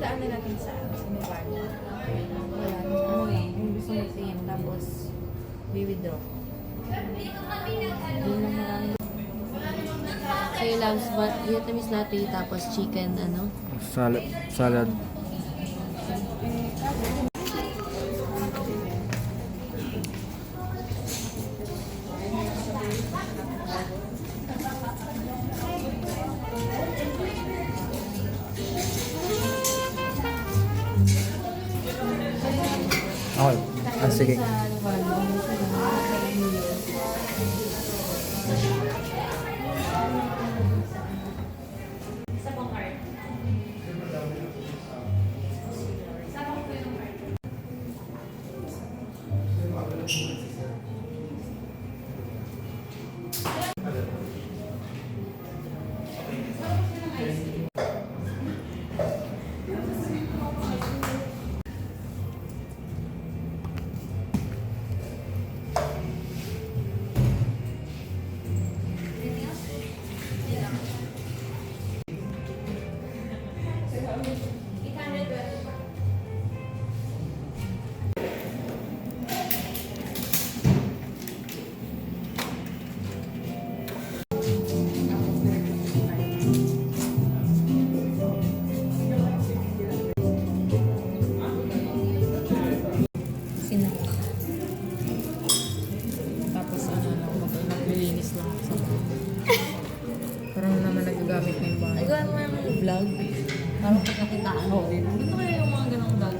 Daan na natin sa Nevada. Ayan, ano eh, yung gusto mo tingin, tapos we-withdraw. Yun lang marami. So yung loves, Vietnamese latte, tapos chicken, ano? Salad. Okay. Sige. Sinak. Tapos ano lang, naglilinis lang sa parang naman nagagamit na yung bahay. Ay, gawin mo yung vlog. Parang pagkakitaan ko din. Ano kaya yung mga ganong vlog?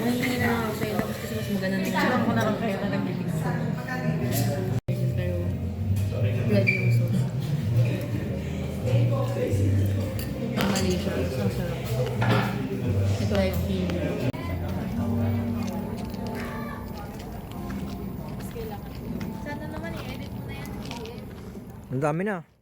Mahingi na lang ako sa'yo tapos kasi mas maganda na lang. Ako na lang kayo na nagbibig sa pero bread yung sauce. Ang mali siya. Ang sarap. Ito ay yung Ang dami na.